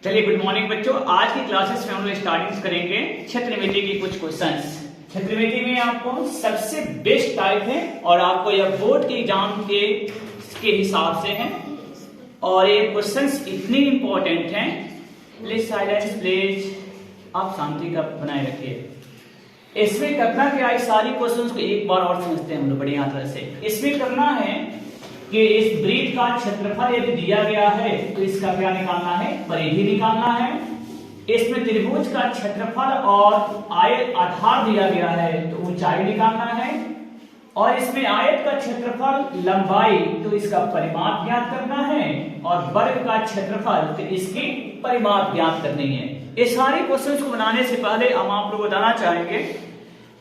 चलिए good morning बच्चों। आज की क्लासेस में हम लोग स्टार्टिंग करेंगे क्षेत्रमिति की कुछ क्वेश्चंस। क्षेत्रमिति में आपको सबसे बेस्ट टाइप है और आपको यह बोर्ड के एग्जाम के हिसाब से है और ये क्वेश्चंस इतनी इंपॉर्टेंट हैं। प्लीज साइलेंस प्लीज, आप शांति का बनाए रखिए। इसमें करना क्या है, सारी क्वेश्चंस को एक बार और समझते हैं हम लोग बढ़िया तरह से। इसमें करना है कि इस वृत्त का क्षेत्रफल यदि दिया गया है तो इसका क्या निकालना है, परिधि निकालना है। इसमें त्रिभुज का क्षेत्रफल और आयत आधार दिया गया है तो ऊंचाई निकालना है। और इसमें आयत का क्षेत्रफल लंबाई तो इसका परिमाप ज्ञात करना है और वर्ग का क्षेत्रफल तो इसकी परिमाप ज्ञात करनी है। ये सारे क्वेश्चंस को बनाने से पहले हम आप लोग बताना चाहेंगे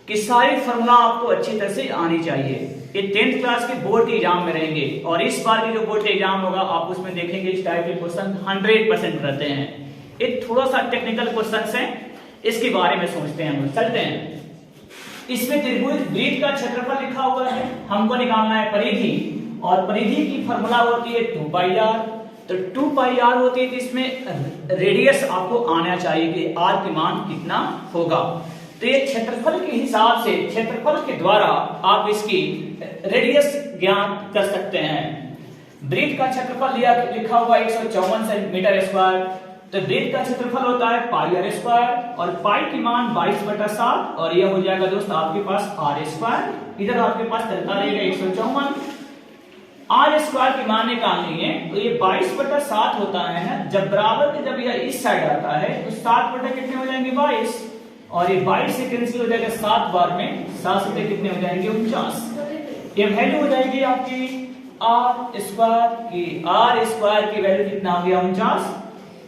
कि सारी फॉर्मूला आपको अच्छी तरह से आनी चाहिए। ये 10th क्लास के बोर्ड के एग्जाम में रहेंगे और इस बार की जो बोर्ड के एग्जाम होगा आप उसमें देखेंगे इस टाइप के क्वेश्चन 100% रहते हैं। ये थोड़ा सा टेक्निकल क्वेश्चंस हैं, इसके बारे में सोचते हैं हम। चलते हैं। इसमें त्रिभुज वृत्त का क्षेत्रफल लिखा हुआ है, हमको निकालना है परिधि और परिधि की फॉर्मूला होती है 2πr। तो 2πr होती है तो इसमें रेडियस आपको आना चाहिए कि r के मान कितना होगा। तो ये क्षेत्रफल के हिसाब से, क्षेत्रफल के द्वारा आप इसकी रेडियस ज्ञात कर सकते हैं। वृत्त का क्षेत्रफल लिखा हुआ 154 सेंटीमीटर स्क्वायर। तो वृत्त का क्षेत्रफल होता है पाई r स्क्वायर और पाई की मान 22/7 और यह हो जाएगा दोस्त आपके पास r स्क्वायर। इधर आपके पास चलता रहेगा 154। r स्क्वायर की मान निकालनी है तो ये 22/7 होता है ना, जब बराबर के जब यह इस साइड आता है तो 7 बटा कितने हो जाएंगे 22 और ये 22 से कैंसिल हो जाएगा 7 बार में, 7 से कितने हो जाएंगे 49। ये वैल्यू हो जाएगी आपकी r स्क्वायर की वैल्यू कितना हो गया 49।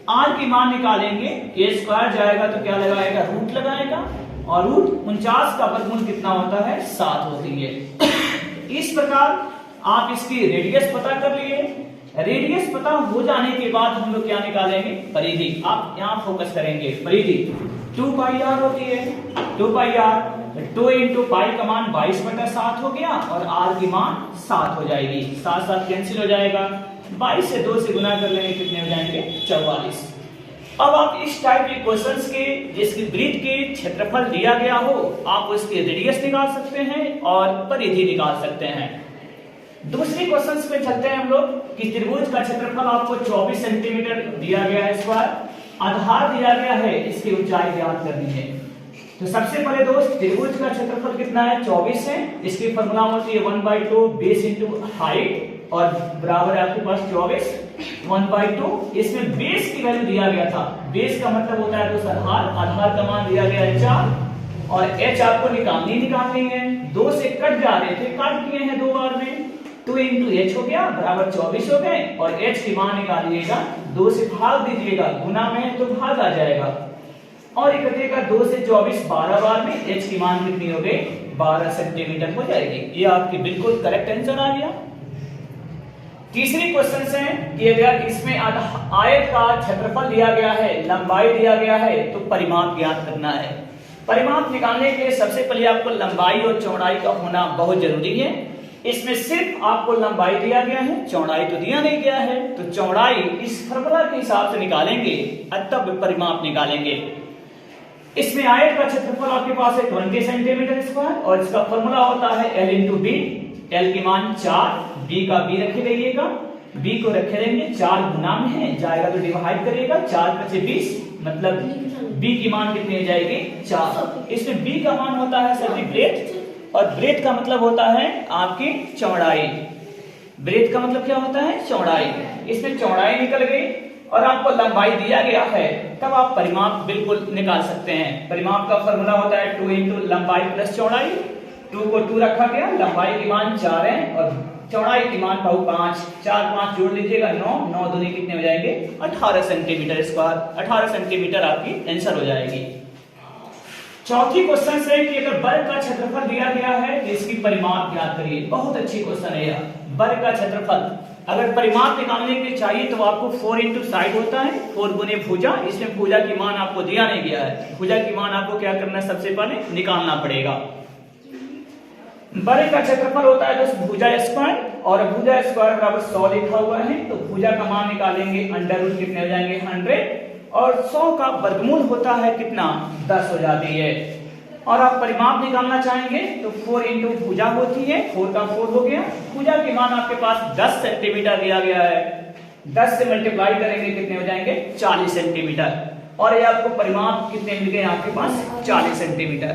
r की मान निकालेंगे, a स्क्वायर जाएगा तो क्या लगाएगा रूट लगाएगा और रूट 49 का वर्गमूल कितना होता है 7 होती है। इस प्रकार आप इसकी रेडियस पता कर लिए। रेडियस पता हो जाने के बाद हम लोग क्या निकालेंगे, परिधि। आप यहाँ फोकस करेंगे, परिधि 2πr होती है। 2πr 2 इंटू पाई का मान 22/7 हो गया और r की मान 7 हो जाएगी। 7 कैंसिल हो जाएगा, 22 से 2 से गुना कर लेंगे कितने हो जाएंगे 44। अब आप इस टाइप के क्वेश्चंस के जिसकी वृत्त के क्षेत्रफल दिया गया हो आप उसके रेडियस निकाल सकते हैं और परिधि निकाल सकते हैं। दूसरे क्वेश्चंस पे चलते हैं हम लोग कि त्रिभुज का क्षेत्रफल आपको 24 सेंटीमीटर दिया गया है स्क्वायर, आधार दिया गया है, इसकी ऊंचाई ज्ञात करनी है। तो सबसे पहले दोस्त त्रिभुज का क्षेत्रफल कितना है 24 है। इसकी फॉर्मूला होती है 1/2 बेस इंटू हाइट और बराबर है आपके पास 24 1/2। इसमें बेस की वैल्यू दिया गया था, बेस का मतलब होता है दोस्त आधार, आधार का मान दिया गया है 4 और h आपको निकालनी है। 2 से कट जा रहे थे, काट किए हैं 2 बार में, 2 इंटू h हो गया बराबर 24 हो गए और h की मान निकालिएगा, 2 से भाग दीजिएगा, गुना में तो भाग आ जाएगा और ये कटेगा 2 से 24 12 बार में, h की मान कितनी हो गई 12 सेंटीमीटर हो जाएगी। ये आपकी बिल्कुल करेक्ट आंसर आ गया। तीसरी क्वेश्चन है कि अगर इसमें आयत का क्षेत्रफल दिया गया है, लंबाई दिया गया है तो परिमाप ज्ञात करना है। परिमाप निकालने के लिए सबसे पहले आपको लंबाई और चौड़ाई का होना बहुत जरूरी है। इसमें सिर्फ आपको लंबाई दिया गया है, चौड़ाई तो दिया नहीं गया है, तो चौड़ाई इस फॉर्मूला के हिसाब से निकालेंगे तब परिमाप निकालेंगे। इसमें आयत का क्षेत्रफल आपके पास है 20 सेंटीमीटर स्क्वायर और इसका फॉर्मूला होता है L इंटू बी। L की मान 4, B का B रखे रहिएगा, B को रखे रहेंगे, 4 गुना में है जाएगा तो डिवाइड करिएगा, 4 × 20 मतलब B की मान कितनी हो जाएगी 4। इसमें B का मान होता है सभी ब्रेथ और ब्रेथ का मतलब होता है आपकी चौड़ाई। ब्रेथ का मतलब क्या होता है चौड़ाई। इसमें चौड़ाई निकल गई और आपको लंबाई दिया गया है, तब आप परिमाप बिल्कुल निकाल सकते हैं। परिमाप का फॉर्मूला होता है 2 इंटू लंबाई प्लस चौड़ाई। 2 को 2 रखा गया, लंबाई की मान 4 है और चौड़ाई की मान 5। 4 5 जोड़ लीजिएगा 9, 9 दूनी कितने हो जाएंगे 18 सेंटीमीटर स्क्वायर। 18 सेंटीमीटर आपकी आंसर हो जाएगी। चौथी क्वेश्चन है कि अगर वर्ग का क्षेत्रफल दिया गया है तो इसकी परिमाप ज्ञात करिए। बहुत अच्छी क्वेश्चन है यह। वर्ग का क्षेत्रफल अगर परिमाप निकालने के लिए चाहिए तो आपको 4 इंटू साइड होता है, 4 गुने भुजा। इसमें भुजा की मान आपको दिया नहीं गया है, भुजा की मान आपको क्या करना है सबसे पहले निकालना पड़ेगा। वर्ग का क्षेत्रफल होता है दोस्त भुजा स्क्वायर और भुजा स्क्वायर बराबर 100 लिखा हुआ है तो भुजा का मान निकालेंगे अंडर रूट कितने हो जाएंगे 100 और 100 का वर्गमूल होता है कितना, 10 हो जाती है। और आप परिमाप निकालना चाहेंगे तो 4 इंटू भुजा होती है, 4 का 4 हो गया। भुजा के मान आपके पास 10 सेंटीमीटर दिया गया है, 10 से मल्टीप्लाई करेंगे कितने हो जाएंगे, 40 सेंटीमीटर। और ये आपको परिमाप कितने मिल गए आपके पास, 40 सेंटीमीटर।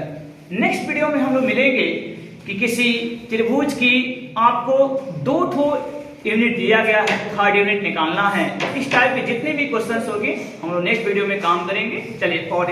नेक्स्ट वीडियो में हम लोग मिलेंगे कि किसी त्रिभुज की आपको 2 यूनिट दिया गया है, थर्ड यूनिट निकालना है। इस टाइप के जितने भी क्वेश्चंस होंगे हम लोग नेक्स्ट वीडियो में काम करेंगे। चलिए और